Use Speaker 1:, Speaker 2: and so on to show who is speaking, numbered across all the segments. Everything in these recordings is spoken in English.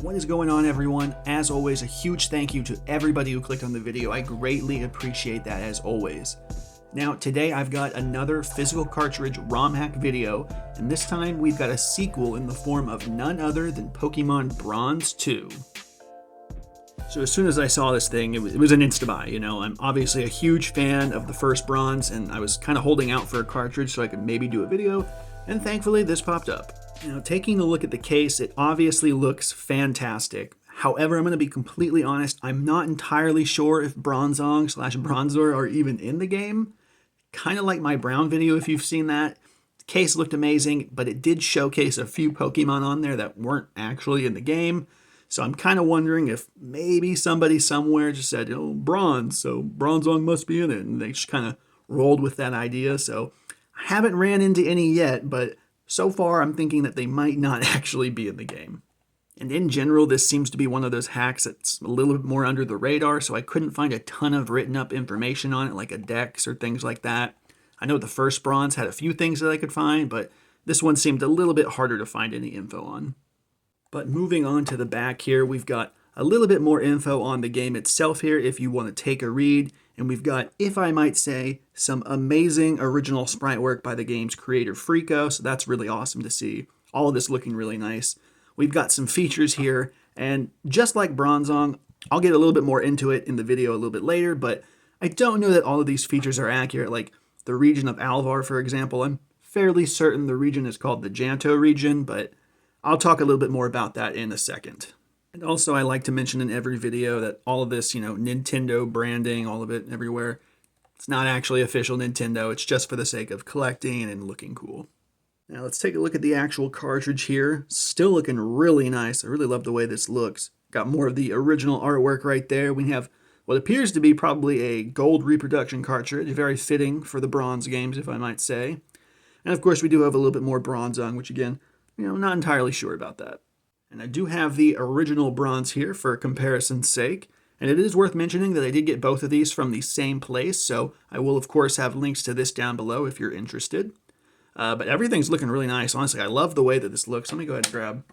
Speaker 1: What is going on, everyone? As always, a huge thank you to everybody who clicked on the video. I greatly appreciate that, as always. Now, today I've got another physical cartridge ROM hack video, and this time we've got a sequel in the form of none other than Pokemon Bronze 2. So as soon as I saw this thing, it was an insta-buy, you know. I'm obviously a huge fan of the first Bronze, and I was kind of holding out for a cartridge so I could maybe do a video, and thankfully this popped up. Now, taking a look at the case, it obviously looks fantastic. However, I'm going to be completely honest, I'm not entirely sure if Bronzong/Bronzor are even in the game. Kind of like my Brown video, if you've seen that. The case looked amazing, but it did showcase a few Pokemon on there that weren't actually in the game. So I'm kind of wondering if maybe somebody somewhere just said, oh, Bronze, so Bronzong must be in it. And they just kind of rolled with that idea. So I haven't ran into any yet, but so far, I'm thinking that they might not actually be in the game. And in general, this seems to be one of those hacks that's a little bit more under the radar, so I couldn't find a ton of written up information on it, like a dex or things like that. I know the first Bronze had a few things that I could find, but this one seemed a little bit harder to find any info on. But moving on to the back here, we've got a little bit more info on the game itself here if you want to take a read. And we've got, if I might say, some amazing original sprite work by the game's creator, Freako, so that's really awesome to see. All of this looking really nice. We've got some features here, and just like Bronzong, I'll get a little bit more into it in the video a little bit later, but I don't know that all of these features are accurate. Like the region of Alvar, for example, I'm fairly certain the region is called the Johto region, but I'll talk a little bit more about that in a second. And also, I like to mention in every video that all of this, you know, Nintendo branding, all of it everywhere, it's not actually official Nintendo. It's just for the sake of collecting and looking cool. Now, let's take a look at the actual cartridge here. Still looking really nice. I really love the way this looks. Got more of the original artwork right there. We have what appears to be probably a gold reproduction cartridge, very fitting for the Bronze games, if I might say. And of course, we do have a little bit more Bronzong, which again, you know, not entirely sure about that. And I do have the original Bronze here for comparison's sake. And it is worth mentioning that I did get both of these from the same place, so I will of course have links to this down below if you're interested. But everything's looking really nice. Honestly, I love the way that this looks. Let me go ahead and grab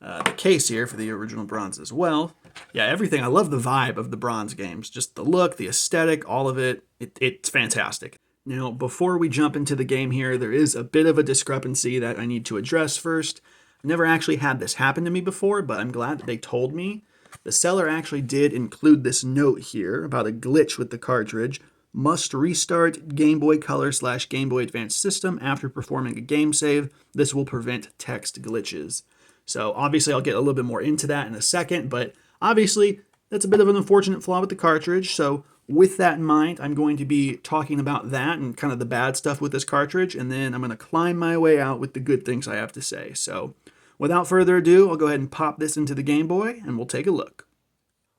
Speaker 1: the case here for the original Bronze as well. Yeah, everything. I love the vibe of the Bronze games. Just the look, the aesthetic, all of it. It's fantastic. Now, before we jump into the game here, there is a bit of a discrepancy that I need to address first. I've never actually had this happen to me before, but I'm glad that they told me. The seller actually did include this note here about a glitch with the cartridge. Must restart Game Boy Color/Game Boy Advance system after performing a game save. This will prevent text glitches. So obviously I'll get a little bit more into that in a second, but obviously that's a bit of an unfortunate flaw with the cartridge. So with that in mind, I'm going to be talking about that and kind of the bad stuff with this cartridge, and then I'm going to climb my way out with the good things I have to say. So without further ado, I'll go ahead and pop this into the Game Boy and we'll take a look.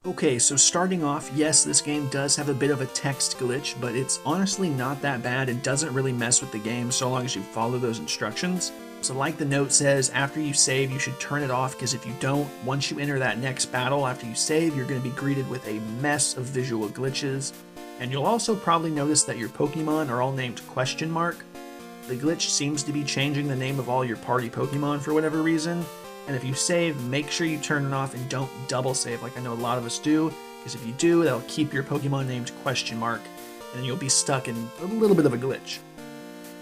Speaker 1: Okay, so starting off, yes, this game does have a bit of a text glitch, but it's honestly not that bad. It doesn't really mess with the game so long as you follow those instructions. So like the note says, after you save, you should turn it off, because if you don't, once you enter that next battle after you save, you're going to be greeted with a mess of visual glitches. And you'll also probably notice that your Pokemon are all named ? The glitch seems to be changing the name of all your party Pokemon for whatever reason. And if you save, make sure you turn it off and don't double save like I know a lot of us do, because if you do, that'll keep your Pokemon named ? And then you'll be stuck in a little bit of a glitch.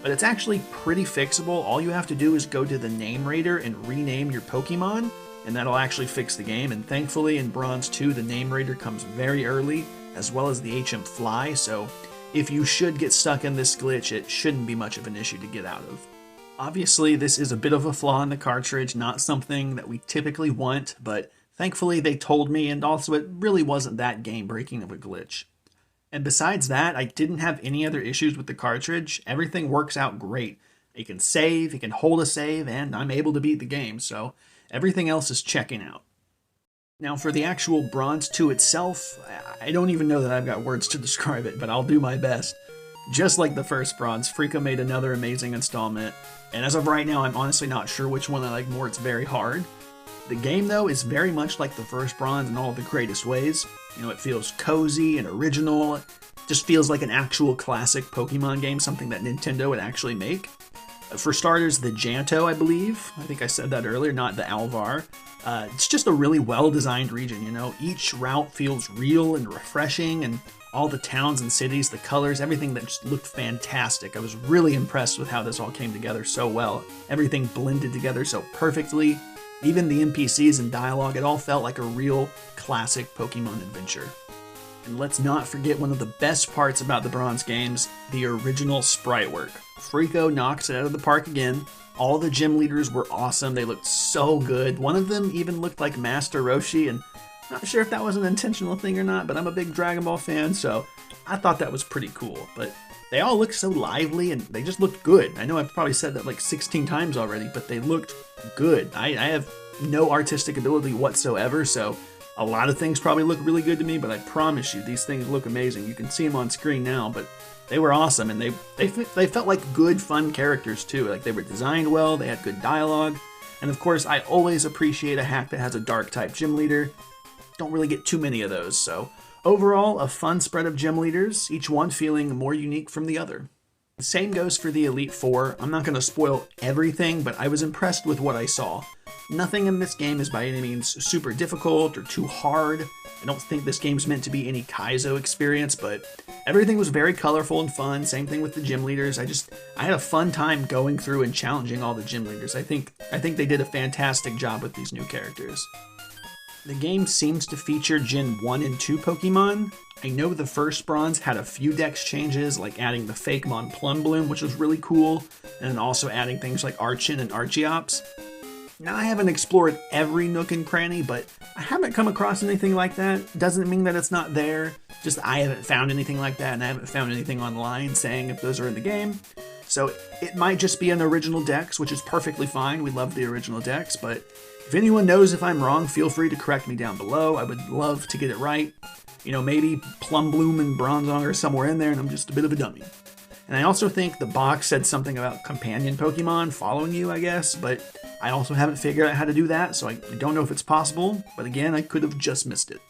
Speaker 1: But it's actually pretty fixable. All you have to do is go to the name rater and rename your Pokemon, and that'll actually fix the game. And thankfully in Bronze 2, the name rater comes very early, as well as the HM Fly, so if you should get stuck in this glitch, it shouldn't be much of an issue to get out of. Obviously, this is a bit of a flaw in the cartridge, not something that we typically want, but thankfully they told me, and also it really wasn't that game-breaking of a glitch. And besides that, I didn't have any other issues with the cartridge. Everything works out great. It can save, it can hold a save, and I'm able to beat the game, so everything else is checking out. Now for the actual Bronze 2 itself, I don't even know that I've got words to describe it, but I'll do my best. Just like the first Bronze, Freako made another amazing installment, and as of right now, I'm honestly not sure which one I like more. It's very hard. The game, though, is very much like the first Bronze in all of the greatest ways. You know, it feels cozy and original. It just feels like an actual classic Pokemon game, something that Nintendo would actually make. For starters, the Johto, I believe. I think I said that earlier, not the Alvar. It's just a really well-designed region, you know? Each route feels real and refreshing, and all the towns and cities, the colors, everything that just looked fantastic. I was really impressed with how this all came together so well. Everything blended together so perfectly. Even the NPCs and dialogue, it all felt like a real classic Pokemon adventure. And let's not forget one of the best parts about the Bronze games, the original sprite work. Freako knocks it out of the park again. All the gym leaders were awesome. They looked so good. One of them even looked like Master Roshi, and I'm not sure if that was an intentional thing or not, but I'm a big Dragon Ball fan, so I thought that was pretty cool. But they all looked so lively, and they just looked good. I know I've probably said that like 16 times already, but they looked good. I have no artistic ability whatsoever, so a lot of things probably look really good to me, but I promise you, these things look amazing. You can see them on screen now, but they were awesome, and they felt like good, fun characters too. Like, they were designed well, they had good dialogue, and of course, I always appreciate a hack that has a Dark-type gym leader. Don't really get too many of those, so overall, a fun spread of gym leaders, each one feeling more unique from the other. The same goes for the Elite Four. I'm not going to spoil everything, but I was impressed with what I saw. Nothing in this game is by any means super difficult or too hard. I don't think this game's meant to be any Kaizo experience, but everything was very colorful and fun. Same thing with the gym leaders. I had a fun time going through and challenging all the gym leaders. I think they did a fantastic job with these new characters. The game seems to feature Gen 1 and 2 Pokemon. I know the first Bronze had a few dex changes, like adding the Fakemon Plum Bloom, which was really cool, and then also adding things like Archon and Archeops. Now, I haven't explored every nook and cranny, but I haven't come across anything like that. Doesn't mean that it's not there, just I haven't found anything like that, and I haven't found anything online saying if those are in the game. So it might just be an original dex, which is perfectly fine. We love the original dex, but if anyone knows if I'm wrong, feel free to correct me down below. I would love to get it right. You know, maybe Plum Bloom and Bronzong are somewhere in there, and I'm just a bit of a dummy. And I also think the box said something about companion Pokemon following you, I guess, but I also haven't figured out how to do that, so I don't know if it's possible, but again, I could have just missed it.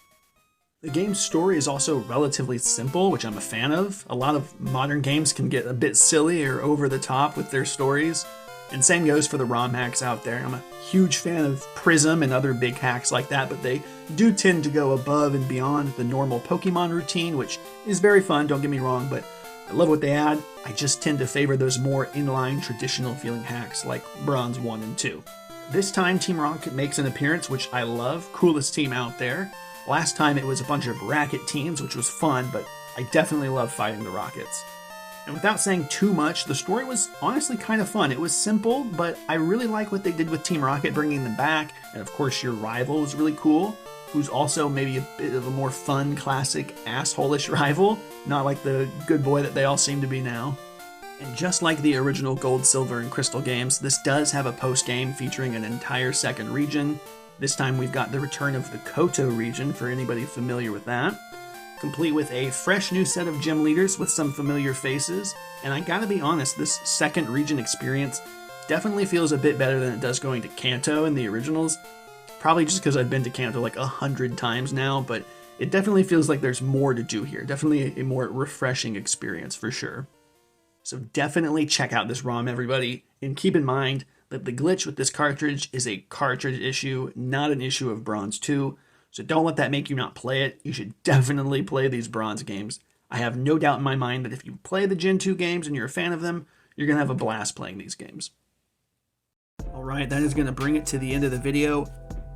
Speaker 1: The game's story is also relatively simple, which I'm a fan of. A lot of modern games can get a bit silly or over the top with their stories, and same goes for the ROM hacks out there. I'm a huge fan of Prism and other big hacks like that, but they do tend to go above and beyond the normal Pokemon routine, which is very fun, don't get me wrong, but I love what they add. I just tend to favor those more inline, traditional feeling hacks like Bronze 1 and 2. This time, Team Rocket makes an appearance, which I love. Coolest team out there. Last time it was a bunch of Racket teams, which was fun, but I definitely love fighting the Rockets. And without saying too much, the story was honestly kind of fun. It was simple, but I really like what they did with Team Rocket, bringing them back. And of course, your rival was really cool, who's also maybe a bit of a more fun, classic, asshole-ish rival, not like the good boy that they all seem to be now. And just like the original Gold, Silver, and Crystal games, this does have a post-game featuring an entire second region. This time we've got the return of the Kanto region, for anybody familiar with that, complete with a fresh new set of gym leaders with some familiar faces. And I gotta be honest, this second region experience definitely feels a bit better than it does going to Kanto in the originals. Probably just because I've been to Kanto like 100 times now, but it definitely feels like there's more to do here. Definitely a more refreshing experience for sure. So definitely check out this ROM, everybody, and keep in mind that the glitch with this cartridge is a cartridge issue, not an issue of Bronze 2. So don't let that make you not play it. You should definitely play these Bronze games. I have no doubt in my mind that if you play the Gen 2 games and you're a fan of them, you're going to have a blast playing these games. Alright, that is going to bring it to the end of the video.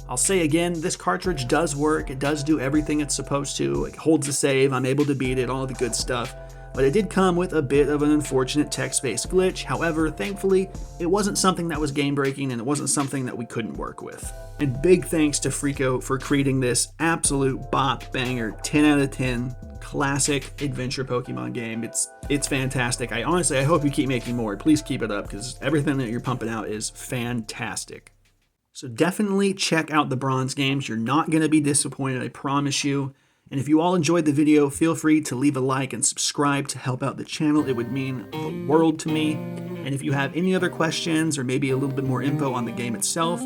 Speaker 1: I'll say again, this cartridge does work. It does do everything it's supposed to. It holds a save. I'm able to beat it, all the good stuff. But it did come with a bit of an unfortunate text-based glitch. However, thankfully, it wasn't something that was game-breaking, and it wasn't something that we couldn't work with. And big thanks to Freako for creating this absolute bop banger, 10 out of 10, classic adventure Pokemon game. It's fantastic. I hope you keep making more. Please keep it up, because everything that you're pumping out is fantastic. So definitely check out the Bronze games. You're not going to be disappointed, I promise you. And if you all enjoyed the video, feel free to leave a like and subscribe to help out the channel. It would mean the world to me. And if you have any other questions or maybe a little bit more info on the game itself,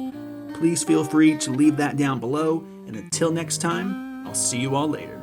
Speaker 1: please feel free to leave that down below. And until next time, I'll see you all later.